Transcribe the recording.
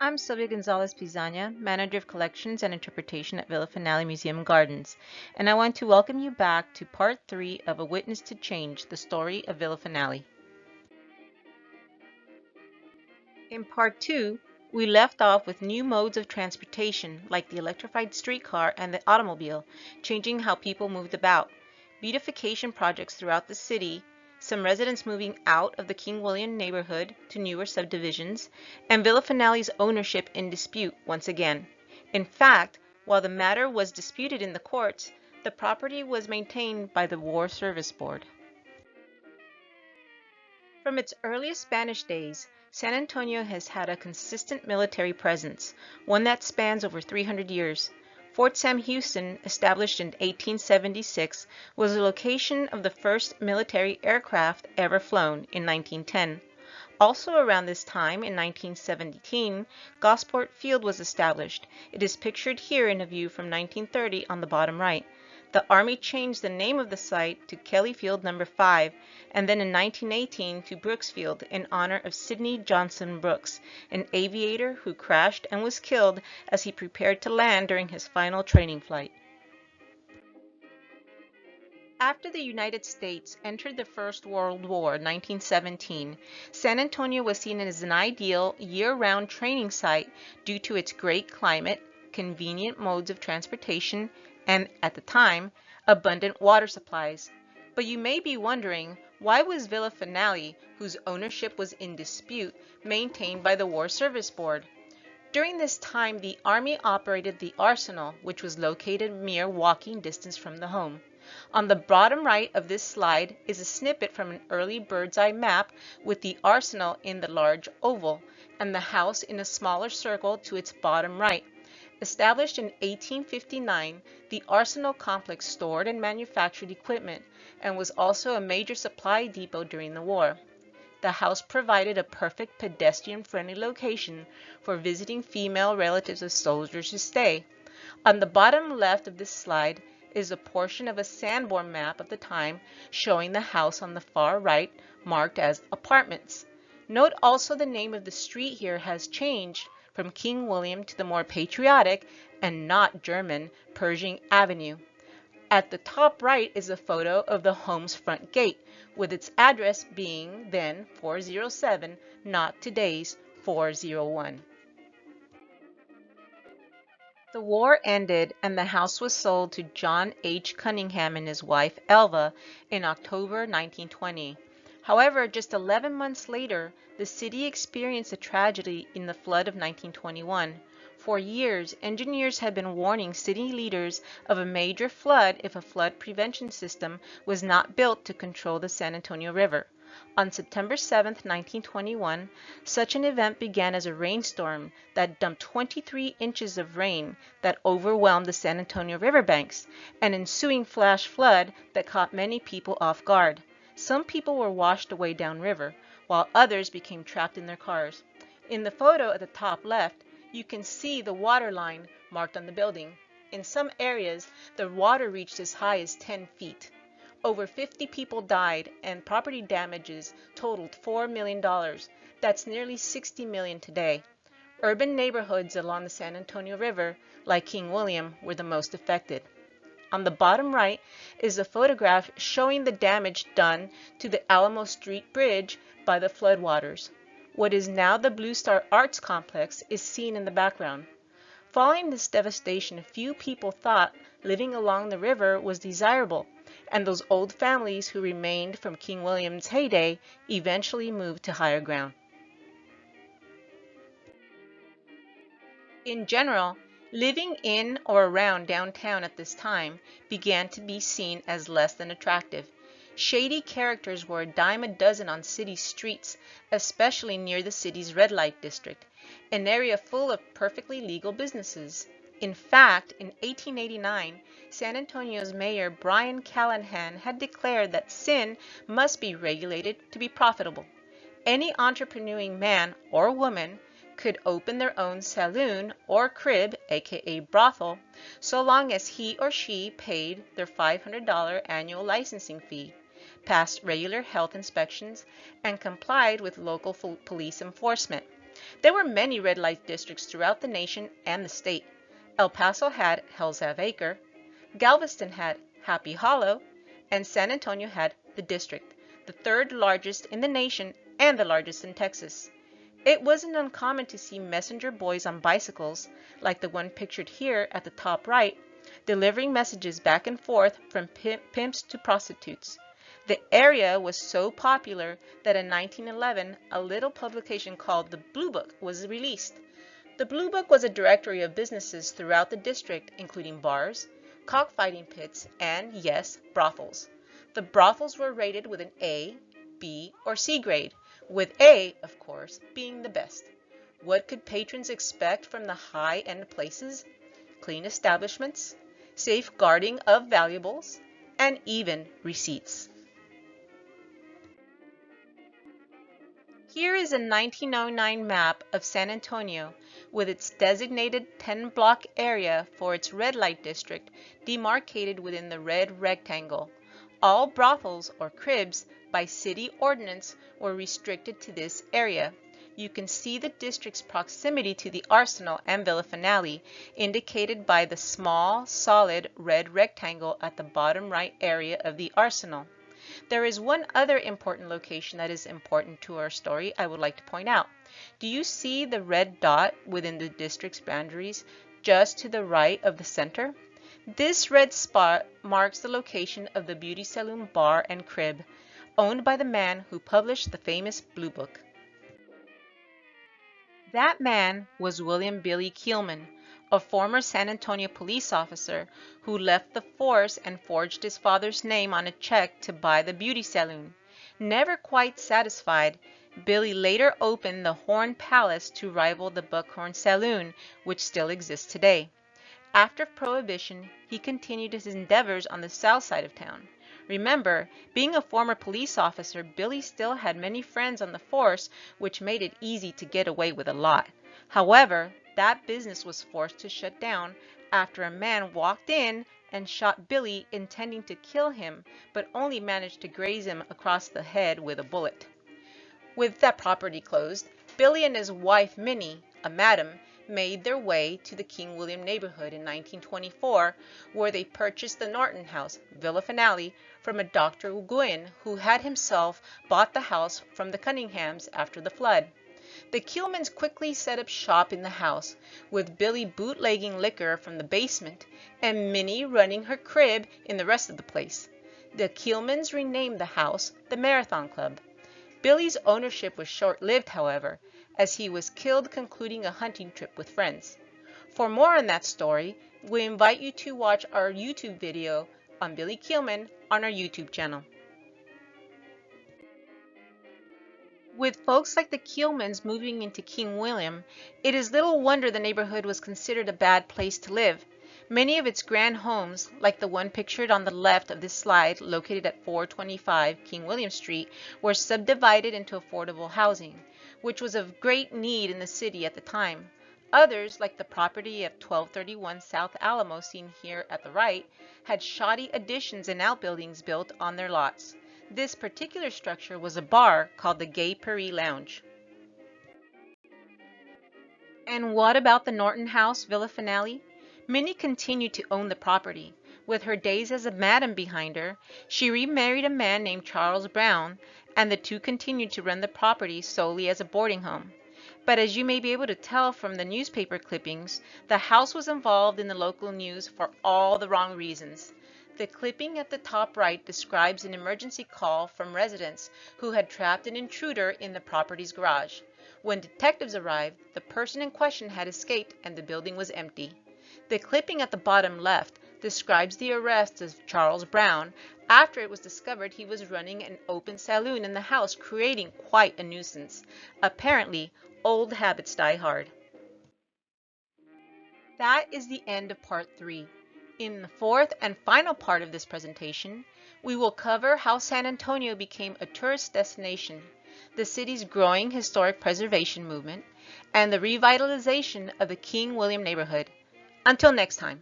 I'm Sylvia Gonzalez Pizana, Manager of Collections and Interpretation at Villa Finale Museum Gardens, and I want to welcome you back to Part 3 of A Witness to Change, the story of Villa Finale. In Part 2, we left off with new modes of transportation like the electrified streetcar and the automobile, changing how people moved about, beautification projects throughout the city, some residents moving out of the King William neighborhood to newer subdivisions, and Villa Finale's ownership in dispute once again. In fact, while the matter was disputed in the courts, the property was maintained by the War Service Board. From its earliest Spanish days, San Antonio has had a consistent military presence, one that spans over 300 years. Fort Sam Houston, established in 1876, was the location of the first military aircraft ever flown in 1910. Also around this time, in 1917, Gosport Field was established. It is pictured here in a view from 1930 on the bottom right. The Army changed the name of the site to Kelly Field No. 5, and then in 1918 to Brooks Field in honor of Sidney Johnson Brooks, an aviator who crashed and was killed as he prepared to land during his final training flight. After the United States entered the First World War in 1917, San Antonio was seen as an ideal year-round training site due to its great climate, convenient modes of transportation, and, at the time, abundant water supplies. But you may be wondering, why was Villa Finale, whose ownership was in dispute, maintained by the War Service Board? During this time, the Army operated the arsenal, which was located mere walking distance from the home. On the bottom right of this slide is a snippet from an early bird's-eye map with the arsenal in the large oval and the house in a smaller circle to its bottom right. Established in 1859, the arsenal complex stored and manufactured equipment and was also a major supply depot during the war. The house provided a perfect pedestrian-friendly location for visiting female relatives of soldiers to stay. On the bottom left of this slide is a portion of a Sanborn map of the time showing the house on the far right marked as apartments. Note also the name of the street here has changed from King William to the more patriotic and not German Pershing Avenue. At the top right is a photo of the home's front gate, with its address being then 407, not today's 401. The war ended and the house was sold to John H. Cunningham and his wife Elva in October 1920. However, just 11 months later, the city experienced a tragedy in the flood of 1921. For years, engineers had been warning city leaders of a major flood if a flood prevention system was not built to control the San Antonio River. On September 7, 1921, such an event began as a rainstorm that dumped 23 inches of rain that overwhelmed the San Antonio riverbanks, an ensuing flash flood that caught many people off guard. Some people were washed away downriver, while others became trapped in their cars. In the photo at the top left, you can see the water line marked on the building. In some areas, the water reached as high as 10 feet. Over 50 people died, and property damages totaled $4 million. That's nearly $60 million today. Urban neighborhoods along the San Antonio River, like King William, were the most affected. On the bottom right is a photograph showing the damage done to the Alamo Street Bridge by the floodwaters. What is now the Blue Star Arts Complex is seen in the background. Following this devastation, few people thought living along the river was desirable, and those old families who remained from King William's heyday eventually moved to higher ground. In general, living in or around downtown at this time began to be seen as less than attractive. Shady characters were a dime a dozen on city streets, especially near the city's red light district, an area full of perfectly legal businesses. In fact, in 1889, San Antonio's mayor Brian Callahan had declared that sin must be regulated to be profitable. Any entrepreneuring man or woman could open their own saloon or crib, aka brothel, so long as he or she paid their $500 annual licensing fee, passed regular health inspections, and complied with local police enforcement. There were many red light districts throughout the nation and the state. El Paso had Hell's Half Acre, Galveston had Happy Hollow, and San Antonio had the District, the third largest in the nation and the largest in Texas. It wasn't uncommon to see messenger boys on bicycles, like the one pictured here at the top right, delivering messages back and forth from pimps to prostitutes. The area was so popular that in 1911, a little publication called the Blue Book was released. The Blue Book was a directory of businesses throughout the district, including bars, cockfighting pits, and, yes, brothels. The brothels were rated with an A, B, or C grade, with A, of course, being the best. What could patrons expect from the high-end places? Clean establishments, safeguarding of valuables, and even receipts. Here is a 1909 map of San Antonio with its designated 10-block area for its red light district demarcated within the red rectangle. All brothels or cribs by city ordinance were restricted to this area. You can see the district's proximity to the Arsenal and Villa Finale, indicated by the small, solid red rectangle at the bottom right area of the Arsenal. There is one other important location that is important to our story I would like to point out. Do you see the red dot within the district's boundaries just to the right of the center? This red spot marks the location of the Beauty Saloon Bar and Crib, owned by the man who published the famous Blue Book. That man was William Billy Killman, a former San Antonio police officer who left the force and forged his father's name on a check to buy the beauty saloon. Never quite satisfied, Billy later opened the Horn Palace to rival the Buckhorn Saloon, which still exists today. After Prohibition, he continued his endeavors on the south side of town. Remember, being a former police officer, Billy still had many friends on the force, which made it easy to get away with a lot. However, that business was forced to shut down after a man walked in and shot Billy, intending to kill him, but only managed to graze him across the head with a bullet. With that property closed, Billy and his wife Minnie, a madam, made their way to the King William neighborhood in 1924, where they purchased the Norton House, Villa Finale, from a Dr. Gwynn, who had himself bought the house from the Cunninghams after the flood. The Killmans quickly set up shop in the house, with Billy bootlegging liquor from the basement and Minnie running her crib in the rest of the place. The Killmans renamed the house the Marathon Club. Billy's ownership was short-lived, however, as he was killed concluding a hunting trip with friends. For more on that story, we invite you to watch our YouTube video on Billy Killman on our YouTube channel. With folks like the Killmans moving into King William, it is little wonder the neighborhood was considered a bad place to live. Many of its grand homes, like the one pictured on the left of this slide located at 425 King William Street, were subdivided into affordable housing, which was of great need in the city at the time. Others, like the property of 1231 South Alamo seen here at the right, had shoddy additions and outbuildings built on their lots. This particular structure was a bar called the Gay Paris Lounge. And what about the Norton House, Villa Finale? Minnie continued to own the property. With her days as a madam behind her, she remarried a man named Charles Brown, and the two continued to run the property solely as a boarding home. But as you may be able to tell from the newspaper clippings, the house was involved in the local news for all the wrong reasons. The clipping at the top right describes an emergency call from residents who had trapped an intruder in the property's garage. When detectives arrived, the person in question had escaped and the building was empty. The clipping at the bottom left describes the arrest of Charles Brown after it was discovered he was running an open saloon in the house, creating quite a nuisance. Apparently, old habits die hard. That is the end of part 3. In the fourth and final part of this presentation, we will cover how San Antonio became a tourist destination, the city's growing historic preservation movement, and the revitalization of the King William neighborhood. Until next time.